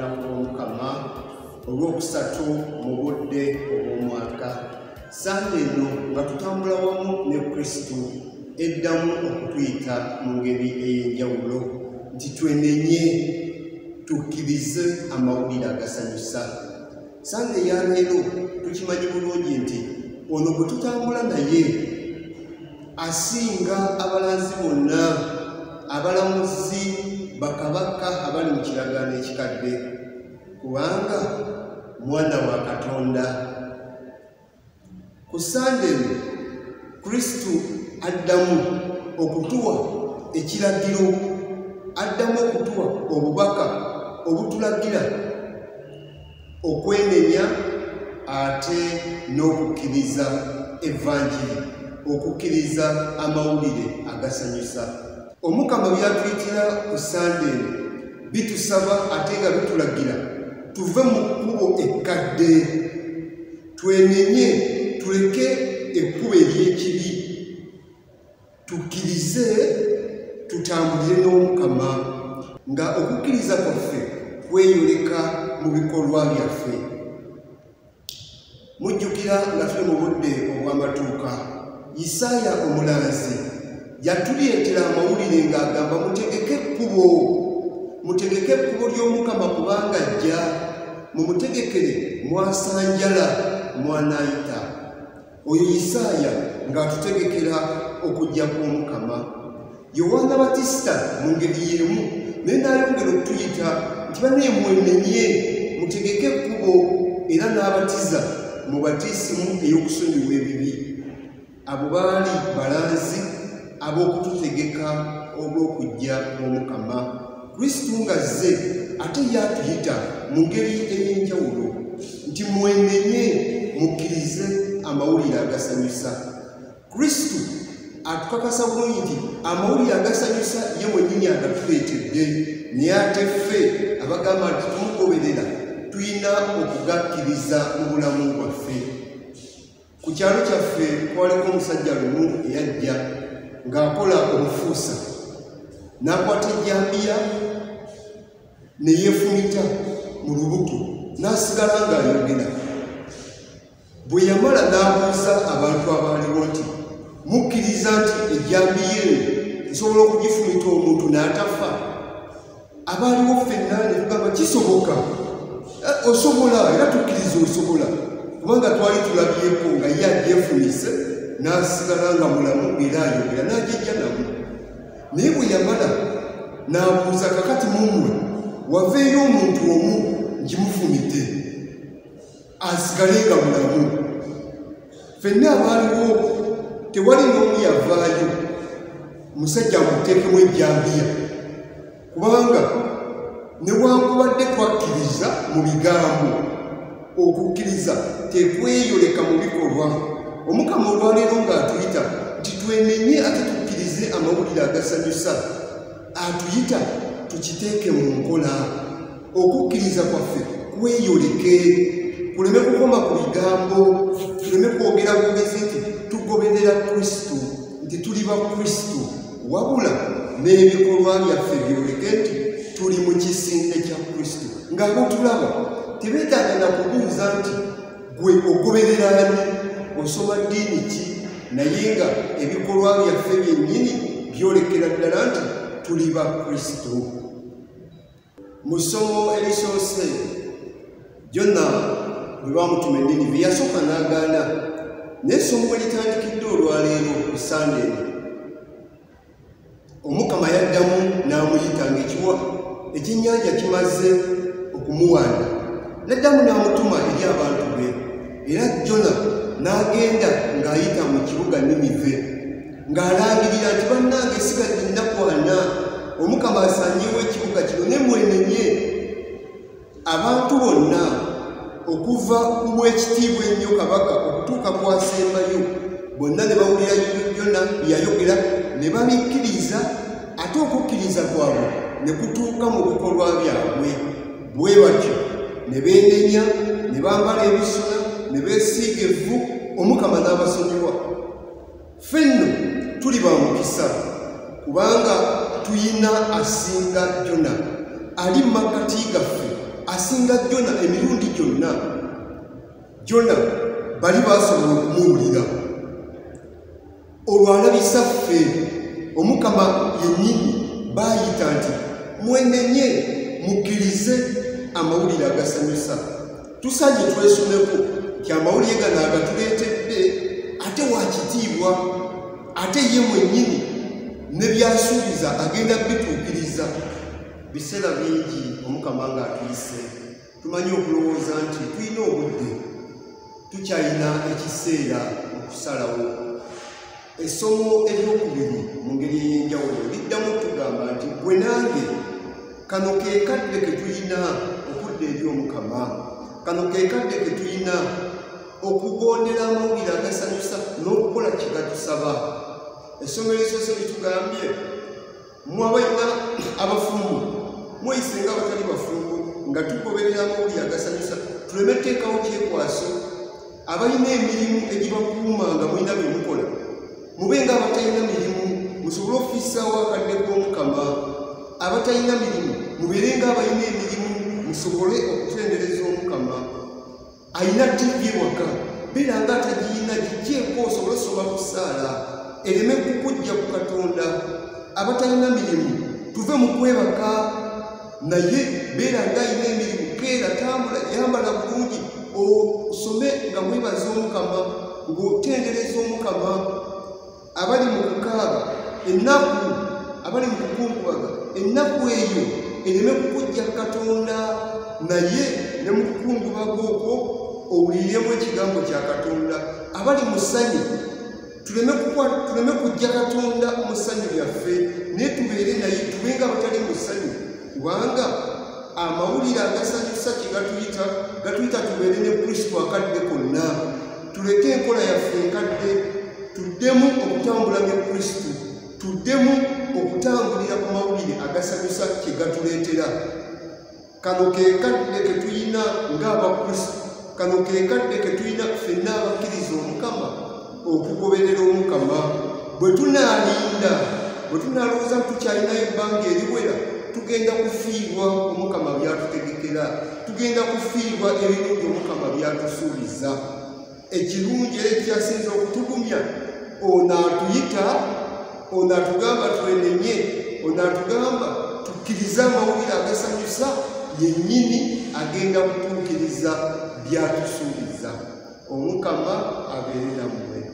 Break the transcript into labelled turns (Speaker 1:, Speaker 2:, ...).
Speaker 1: olunaku lw'Omukama olwokusatu mu budde obw'omwaka. Sande eno nga tutambula wamu ne Kristo eddamu okutuyita mu ngeri ey'enjawulo nti twenenye tukkirize amawulire agasanyusa. Sande ya leero tukimanyi bulungi nti ono bwe tutambula naye asinga abalanzi bonna, abalamuzi, bakabaka abali mu kiragaano ekikadde, kubanga mwana wa Katonda. Ku Sande eno Kristo addamu okutuwa ekiragiro, addamu okutuwa obubaka obutulagira okwenenya ate n'okukkiriza evanjiri, okukkiriza amawulire agasanyusa. Omukama byatuyitira ku Sande eno bitusaba ate nga bitulagira tuve mu kkubo ekkadde, twenenye tuleke ekkubo ery'ekibi, tukkirize tutambulire n'Omukama nga okukkiriza kwaffe kweyoleka mu bikolwa byaffe. Mujjukira nga tuli mu budde obw'amatuuka, Isaaya omulanzi yatuleetera amawulire ng'agamba mutegeke ekkubo ly'Omukama kubanga ajja, mumutegekere mwasanjala mwanaayita. Oyo Isaaya ng'atutegekera okujja kw'Omukama. Yowaana Batisita mu ngeri y'emu naye n'ayongera okutuyita nti banne mwenenye mutegeke ekkubo era n'abatiza mu batiisimu ey'okusonyiwa ebibi. Abo baali balanzi ab'okututegeka olw'okujja kw'Omukama. Kristo ng'azze ate yatuyita mu ngeri ey'enjawulo nti mwenenye mukkirize amawulire agasanyusa. Kristo atukakasa bulungi nti amawulire agasanyusa ye mwennyini agatuleetedde, naye ate ffe abagamba nti tumugoberera tulina okugakkiriza mu bulamu bwaffe. Ku kyalo kyaffe kwaliko omusajja lumu eyajja ng'akola obufuusa, n'akwata ejjambiya ne yeefumita mu lubuto n'asigala ng'ayogera. Bwe yamala n'abuuza abantu abaaliwo nti mukkiriza nti ejjambiya eno esobola okugifumita omuntu n'atafa? Abaaliwo ffenna ne tugamba kisoboka, osobola era tukkiriza osobola, kubanga twali tulabyeko nga ye agyefumise n'asigala nga mulamu era ayogera n'ajejja namu. Naye bwe yamala n'abuuza kakati mumwe waveeyo omuntu omu ngimufumite asigale nga mulamu. Ffenna abaaliwo tewali n'omu yavaayo musajja muteekemu ejjambiya, kubanga newankubadde twakkiriza mu bigambo, okukkiriza tekweyoleka mu bikolwa. Omukama olwaleero ng'atuyita nti twenenye ate tukkirize amawulire agasanyusa, atuyita tukiteeke mu nkola. Okukkiriza kwaffe kweyoleke, kuleme kukoma ku bigambo, tuleme kwogera bwogezi nti tugoberera Kristo, nti tuli ba Kristo, wabula n'ebikolwa byaffe byoleke nti tuli mu kisinde kya Kristo. Ng'abatulaba tebeetaaga na kubuuza nti gwe ogoberera ani, osoma ddiini ki, naye nga ebikolwa byaffe byennyini byolekera ddala nti tuli ba Kristo. Mu ssomo erisoose Jona bwe bamutuma e Ninive yasooka n'agaana, naye essomo bwe litandikidde olwaleero ku Sande eno, Omukama yaddamu n'amuyita ng'ekyennyanja kimaze okumuwanda, n'addamu n'amutuma eri abantu be. Era Jona n'agenda ng'ayita mu kibuga Ninive ng'alangirira nti bannange sigadde ennaku 4 Omukama asanyeewo ekibuga kino, ne mwenenye. Abantu bonna okuva ku bw'ekitiibwa ennyo kabaka okutuuka ku asembayo, bonna ne bawulira Jona byayogera ne babikkiriza, ate okukkiriza kwabwe ne kutuuka mu bikolwa byabwe. Bwe batyo ne beenenya, ne bambala ebisula, ne beesiiga evvu, Omukama n'abasonyiwa. Ffenno tuli ba mukisa kubanga tuyina asinga Jona ali mu makkati gaffe asinga Jona emirundi gyonna. Jona bali basobola okumuwulira. Olwo alabisa ffe Omukama yennyini baayita nti mwenenye mukkirize amawulire agasanyusa. Tusaanye twesomeko nti amawulire gano agatuleetedde ate wakitiibwa, ate ye mwennyini ne byasuubiza agenda bituukiriza. Biseera bingi Omukama ng'atuyise tumanyi okulowooza nti tulina obudde, tukyalina ekiseera okusalawo. Essomo eryokubiri mu ngeri ey'enjawulo liddamu tugamba nti gwe nange kano ke kadde ke tulina okudda eri Omukama. Kano ke kadde ke tulina okugondera amawulire agasanyusa n'okukola kye gatusaba. Essomo erisose litugambye mmwe abalina abafumbo mweyise nga abatali bafumbo nga tugoberera amawulire agasanyusa, tuleme teekawo kyekwaso. Abalina emirimu egibakuuma nga mulina bye mukola mube nga abatalina mirimu, musobole okufiisaawo akadde k'Omukama. Abatalina mirimu mubeere nga abalina emirimu, musobole okutendereza Omukama. Alina ttivi ewaka, beera nga atagiyina gigyeko osobole osoma ku ssaala ereme kukujja ku Katonda. Abatalina mirimu tuve mu kwebaka, naye beera nga alina emirimu. Keera, tambula, yambala bulungi, osome nga mwebaza Omukama, ng'otendereza Omukama. Abali mu kukaaba ennaku, abali mu kukungubaga ennaku eyo ereme kukujja Katonda, naye ne mu kukungubaga okwo owuliremu ekigambo kya Katonda. Abali mu ssanyu tuleme kujja Katonda mu ssanyu lyaffe, naye tubeere naye, tube nga abatali mu ssanyu, kubanga amawulire agasanyusa kye gatuyita tubeere ne Kristo akadde konna. Tuleke enkola yaffe enkadde, tuddemu okutambula ne Kristo, tuddemu okutambulira ku mawulire agasanyusa kye gatuleetera. Kano ke kadde ke tulina ng'Abakristo, kano ke kadde ke tulina ffenna abakkiriza Omukama okugoberera Omukama. Bwe tunaalowooza tukyalinayo ebbanga eriwera, tugenda kufiirwa Omukama byatutegekera, tugenda kufiirwa ebirungi Omukama byatusuubiza. Ekirungi era ekyasinza okutugumya, ono atuyita, ono atugamba twenenye, ono atugamba tukkirize amawulire agasanyusa, yennyini agenda kutuukiriza byatusuubiza. Omukama abeere nammwe.